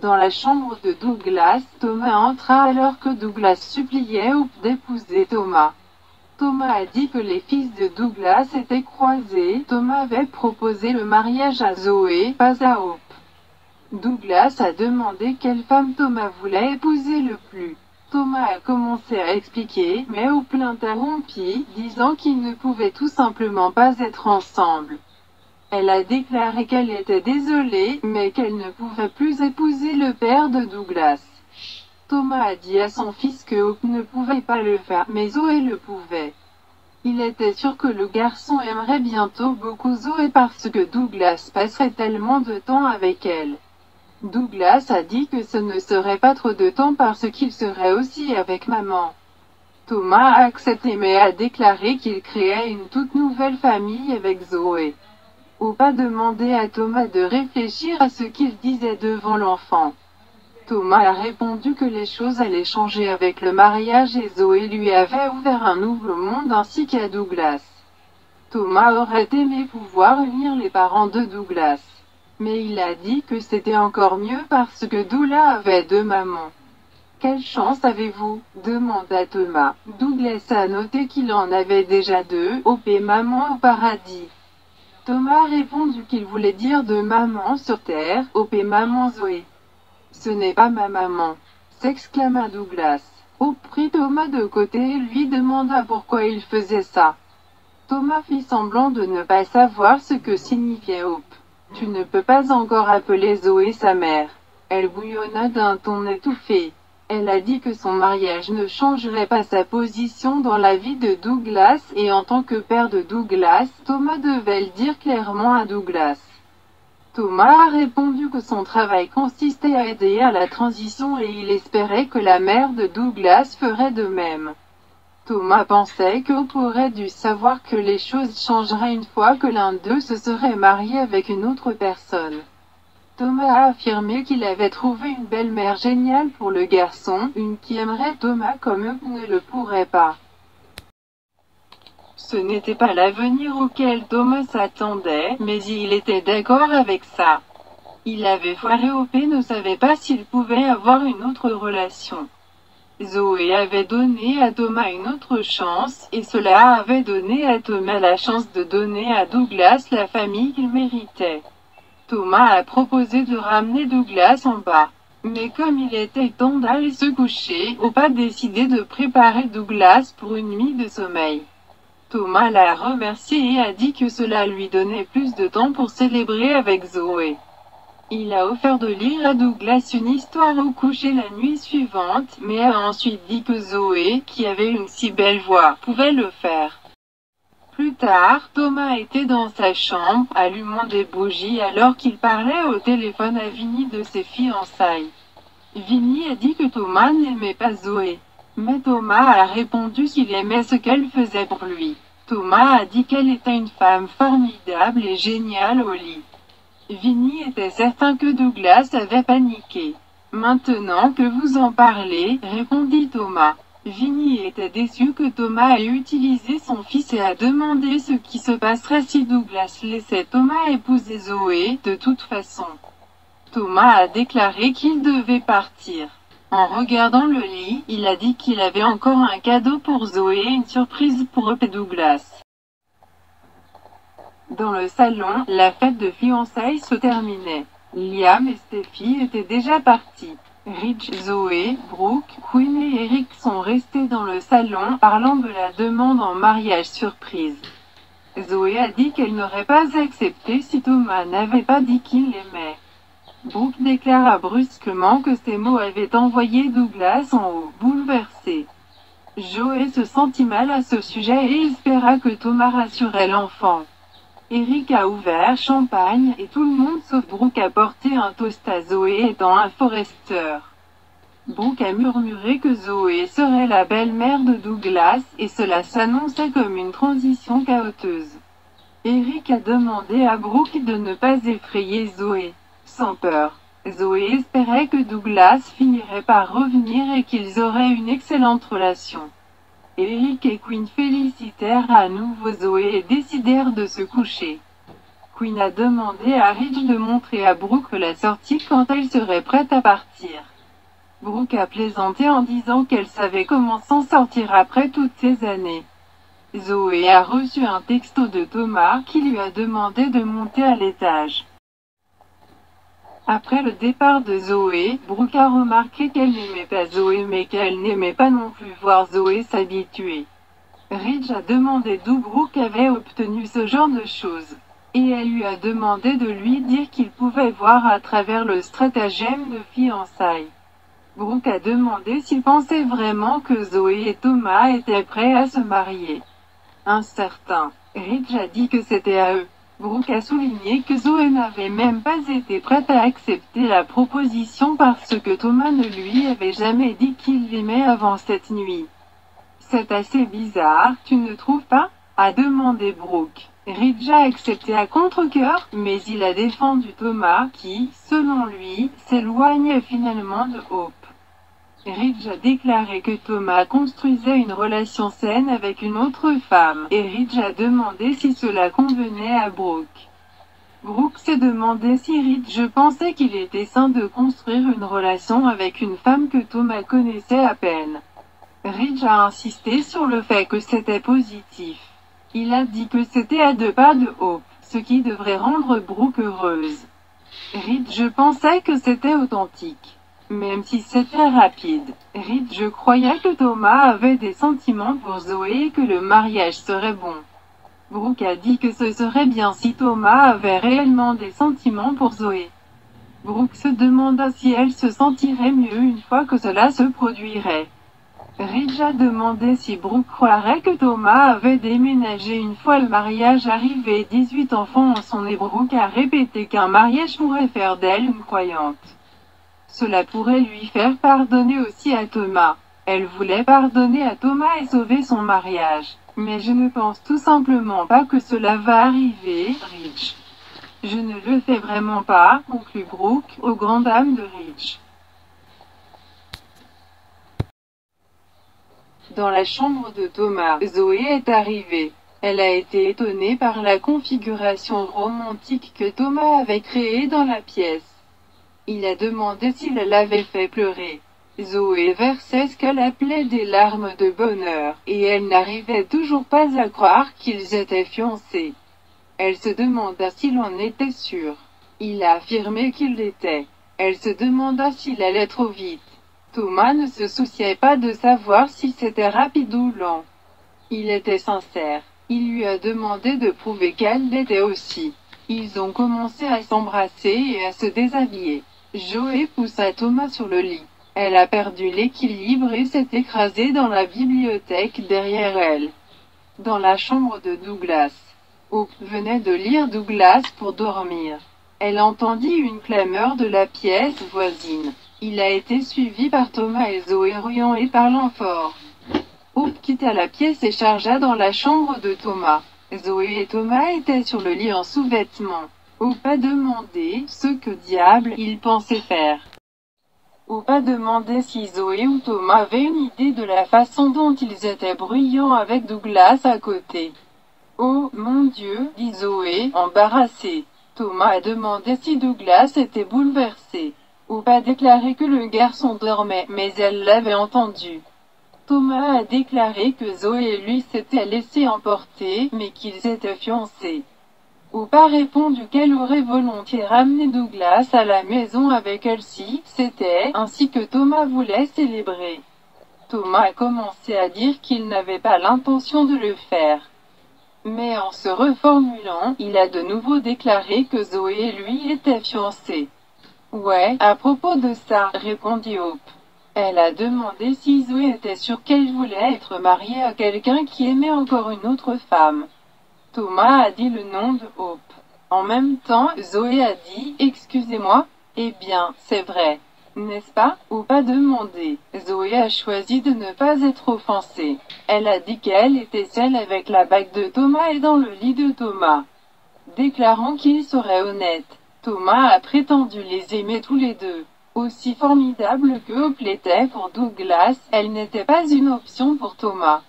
Dans la chambre de Douglas, Thomas entra alors que Douglas suppliait Hope d'épouser Thomas. Thomas a dit que les fils de Douglas étaient croisés. Thomas avait proposé le mariage à Zoé, pas à Hope. Douglas a demandé quelle femme Thomas voulait épouser le plus. Thomas a commencé à expliquer, mais Hope l'interrompit, disant qu'ils ne pouvaient tout simplement pas être ensemble. Elle a déclaré qu'elle était désolée, mais qu'elle ne pouvait plus épouser le père de Douglas. Thomas a dit à son fils que Hope ne pouvait pas le faire, mais Zoé le pouvait. Il était sûr que le garçon aimerait bientôt beaucoup Zoé parce que Douglas passerait tellement de temps avec elle. Douglas a dit que ce ne serait pas trop de temps parce qu'il serait aussi avec maman. Thomas a accepté mais a déclaré qu'il créait une toute nouvelle famille avec Zoé. Hope a demandé à Thomas de réfléchir à ce qu'il disait devant l'enfant. Thomas a répondu que les choses allaient changer avec le mariage et Zoé lui avait ouvert un nouveau monde ainsi qu'à Douglas. Thomas aurait aimé pouvoir unir les parents de Douglas. Mais il a dit que c'était encore mieux parce que Doula avait deux mamans. Quelle chance avez-vous? Demanda Thomas. Douglas a noté qu'il en avait déjà deux, Hope et maman au paradis. Thomas a répondu qu'il voulait dire deux mamans sur terre, Hope et maman Zoé. Ce n'est pas ma maman, s'exclama Douglas. Hope prit Thomas de côté et lui demanda pourquoi il faisait ça. Thomas fit semblant de ne pas savoir ce que signifiait Hope. Tu ne peux pas encore appeler Zoé sa mère. Elle bouillonna d'un ton étouffé. Elle a dit que son mariage ne changerait pas sa position dans la vie de Douglas et en tant que père de Douglas, Thomas devait le dire clairement à Douglas. Thomas a répondu que son travail consistait à aider à la transition et il espérait que la mère de Douglas ferait de même. Thomas pensait qu'Hope aurait dû savoir que les choses changeraient une fois que l'un d'eux se serait marié avec une autre personne. Thomas a affirmé qu'il avait trouvé une belle-mère géniale pour le garçon, une qui aimerait Thomas comme Hope ne le pourrait pas. Ce n'était pas l'avenir auquel Thomas s'attendait, mais il était d'accord avec ça. Il avait foiré Hope et ne savait pas s'il pouvait avoir une autre relation. Zoé avait donné à Thomas une autre chance, et cela avait donné à Thomas la chance de donner à Douglas la famille qu'il méritait. Thomas a proposé de ramener Douglas en bas. Mais comme il était temps d'aller se coucher, Hope a décidé de préparer Douglas pour une nuit de sommeil. Thomas l'a remercié et a dit que cela lui donnait plus de temps pour célébrer avec Zoé. Il a offert de lire à Douglas une histoire au coucher la nuit suivante, mais a ensuite dit que Zoé, qui avait une si belle voix, pouvait le faire. Plus tard, Thomas était dans sa chambre, allumant des bougies alors qu'il parlait au téléphone à Vinnie de ses fiançailles. Vinnie a dit que Thomas n'aimait pas Zoé. Mais Thomas a répondu qu'il aimait ce qu'elle faisait pour lui. Thomas a dit qu'elle était une femme formidable et géniale au lit. Vinnie était certain que Douglas avait paniqué. Maintenant que vous en parlez, répondit Thomas. Vinnie était déçu que Thomas ait utilisé son fils et a demandé ce qui se passerait si Douglas laissait Thomas épouser Zoé, de toute façon. Thomas a déclaré qu'il devait partir. En regardant le lit, il a dit qu'il avait encore un cadeau pour Zoé et une surprise pour Hope et Douglas. Dans le salon, la fête de fiançailles se terminait. Liam et Steffi étaient déjà partis. Rich, Zoé, Brooke, Quinn et Eric sont restés dans le salon, parlant de la demande en mariage surprise. Zoé a dit qu'elle n'aurait pas accepté si Thomas n'avait pas dit qu'il l'aimait. Brooke déclara brusquement que ces mots avaient envoyé Douglas en haut, bouleversé. Joey se sentit mal à ce sujet et espéra que Thomas rassurait l'enfant. Eric a ouvert champagne et tout le monde sauf Brooke a porté un toast à Zoé étant un Forester. Brooke a murmuré que Zoé serait la belle-mère de Douglas et cela s'annonçait comme une transition chaotique. Eric a demandé à Brooke de ne pas effrayer Zoé. Sans peur. Zoé espérait que Douglas finirait par revenir et qu'ils auraient une excellente relation. Eric et Quinn félicitèrent à nouveau Zoé et décidèrent de se coucher. Quinn a demandé à Ridge de montrer à Brooke la sortie quand elle serait prête à partir. Brooke a plaisanté en disant qu'elle savait comment s'en sortir après toutes ces années. Zoé a reçu un texto de Thomas qui lui a demandé de monter à l'étage. Après le départ de Zoé, Brooke a remarqué qu'elle n'aimait pas Zoé mais qu'elle n'aimait pas non plus voir Zoé s'habituer. Ridge a demandé d'où Brooke avait obtenu ce genre de choses. Et elle lui a demandé de lui dire qu'il pouvait voir à travers le stratagème de fiançailles. Brooke a demandé s'il pensait vraiment que Zoé et Thomas étaient prêts à se marier. Incertain, Ridge a dit que c'était à eux. Brooke a souligné que Zoé n'avait même pas été prête à accepter la proposition parce que Thomas ne lui avait jamais dit qu'il l'aimait avant cette nuit. C'est assez bizarre, tu ne trouves pas? A demandé Brooke. Ridge a accepté à contre-cœur, mais il a défendu Thomas qui, selon lui, s'éloigne finalement de Hope. Ridge a déclaré que Thomas construisait une relation saine avec une autre femme, et Ridge a demandé si cela convenait à Brooke. Brooke s'est demandé si Ridge pensait qu'il était sain de construire une relation avec une femme que Thomas connaissait à peine. Ridge a insisté sur le fait que c'était positif. Il a dit que c'était à 2 pas de Hope, ce qui devrait rendre Brooke heureuse. Ridge pensait que c'était authentique. Même si c'était rapide, Ridge croyait que Thomas avait des sentiments pour Zoé et que le mariage serait bon. Brooke a dit que ce serait bien si Thomas avait réellement des sentiments pour Zoé. Brooke se demanda si elle se sentirait mieux une fois que cela se produirait. Ridge a demandé si Brooke croirait que Thomas avait déménagé une fois le mariage arrivé. 18 enfants en son et Brooke a répété qu'un mariage pourrait faire d'elle une croyante. Cela pourrait lui faire pardonner aussi à Thomas. Elle voulait pardonner à Thomas et sauver son mariage. Mais je ne pense tout simplement pas que cela va arriver, Ridge. Je ne le fais vraiment pas, conclut Brooke, aux grandes dames de Ridge. Dans la chambre de Thomas, Zoé est arrivée. Elle a été étonnée par la configuration romantique que Thomas avait créée dans la pièce. Il a demandé s'il l'avait fait pleurer. Zoé versait ce qu'elle appelait des larmes de bonheur, et elle n'arrivait toujours pas à croire qu'ils étaient fiancés. Elle se demanda s'il en était sûr. Il a affirmé qu'il l'était. Elle se demanda s'il allait trop vite. Thomas ne se souciait pas de savoir si c'était rapide ou lent. Il était sincère. Il lui a demandé de prouver qu'elle l'était aussi. Ils ont commencé à s'embrasser et à se déshabiller. Zoé poussa Thomas sur le lit. Elle a perdu l'équilibre et s'est écrasée dans la bibliothèque derrière elle. Dans la chambre de Douglas. Hope venait de lire Douglas pour dormir. Elle entendit une clameur de la pièce voisine. Il a été suivi par Thomas et Zoé riant et parlant fort. Hope quitta la pièce et chargea dans la chambre de Thomas. Zoé et Thomas étaient sur le lit en sous-vêtements. Hope a demandé ce que diable il pensait faire. Hope a demandé si Zoé ou Thomas avaient une idée de la façon dont ils étaient bruyants avec Douglas à côté. Oh, mon Dieu, dit Zoé, embarrassée. Thomas a demandé si Douglas était bouleversé. Hope a déclaré que le garçon dormait, mais elle l'avait entendu. Thomas a déclaré que Zoé et lui s'étaient laissés emporter, mais qu'ils étaient fiancés. Hope a répondu qu'elle aurait volontiers ramené Douglas à la maison avec elle si c'était ainsi que Thomas voulait célébrer. Thomas a commencé à dire qu'il n'avait pas l'intention de le faire. Mais en se reformulant, il a de nouveau déclaré que Zoé et lui étaient fiancés. Ouais, à propos de ça, répondit Hope. Elle a demandé si Zoé était sûre qu'elle voulait être mariée à quelqu'un qui aimait encore une autre femme. Thomas a dit le nom de Hope. En même temps, Zoé a dit « Excusez-moi ». Eh bien, c'est vrai. N'est-ce pas? Hope a demandé. Zoé a choisi de ne pas être offensée. Elle a dit qu'elle était celle avec la bague de Thomas et dans le lit de Thomas. Déclarant qu'il serait honnête. Thomas a prétendu les aimer tous les deux. Aussi formidable que Hope l'était pour Douglas, elle n'était pas une option pour Thomas.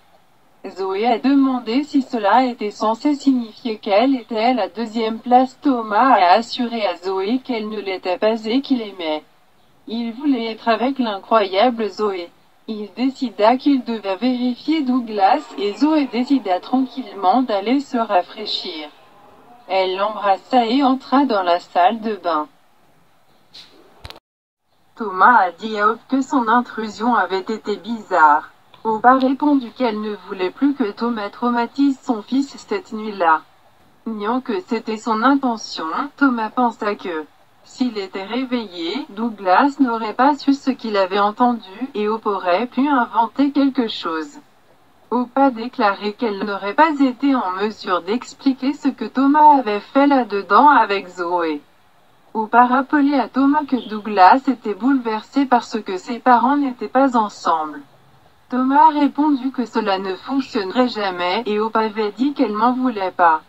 Zoé a demandé si cela était censé signifier qu'elle était à la deuxième place. Thomas a assuré à Zoé qu'elle ne l'était pas et qu'il aimait. Il voulait être avec l'incroyable Zoé. Il décida qu'il devait vérifier Douglas et Zoé décida tranquillement d'aller se rafraîchir. Elle l'embrassa et entra dans la salle de bain. Thomas a dit à Hope que son intrusion avait été bizarre. Hope a répondu qu'elle ne voulait plus que Thomas traumatise son fils cette nuit-là. Niant que c'était son intention, Thomas pensa que, s'il était réveillé, Douglas n'aurait pas su ce qu'il avait entendu, et Hope aurait pu inventer quelque chose. Hope a déclaré qu'elle n'aurait pas été en mesure d'expliquer ce que Thomas avait fait là-dedans avec Zoé. Hope a rappelé à Thomas que Douglas était bouleversé parce que ses parents n'étaient pas ensemble. Thomas a répondu que cela ne fonctionnerait jamais, et Hope avait dit qu'elle m'en voulait pas.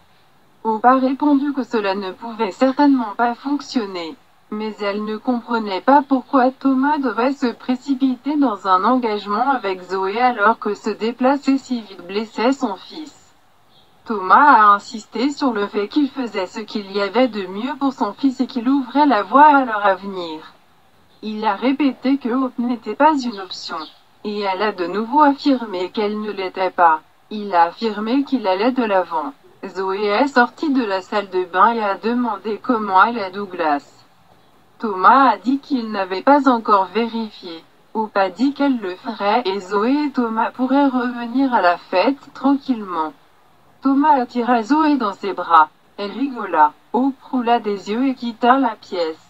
Hope a répondu que cela ne pouvait certainement pas fonctionner. Mais elle ne comprenait pas pourquoi Thomas devait se précipiter dans un engagement avec Zoé alors que se déplacer si vite blessait son fils. Thomas a insisté sur le fait qu'il faisait ce qu'il y avait de mieux pour son fils et qu'il ouvrait la voie à leur avenir. Il a répété que Hope n'était pas une option. Et elle a de nouveau affirmé qu'elle ne l'était pas. Il a affirmé qu'il allait de l'avant. Zoé est sortie de la salle de bain et a demandé comment allait Douglas. Thomas a dit qu'il n'avait pas encore vérifié. Hope a dit qu'elle le ferait et Zoé et Thomas pourraient revenir à la fête tranquillement. Thomas attira Zoé dans ses bras. Elle rigola. Hope roula des yeux et quitta la pièce.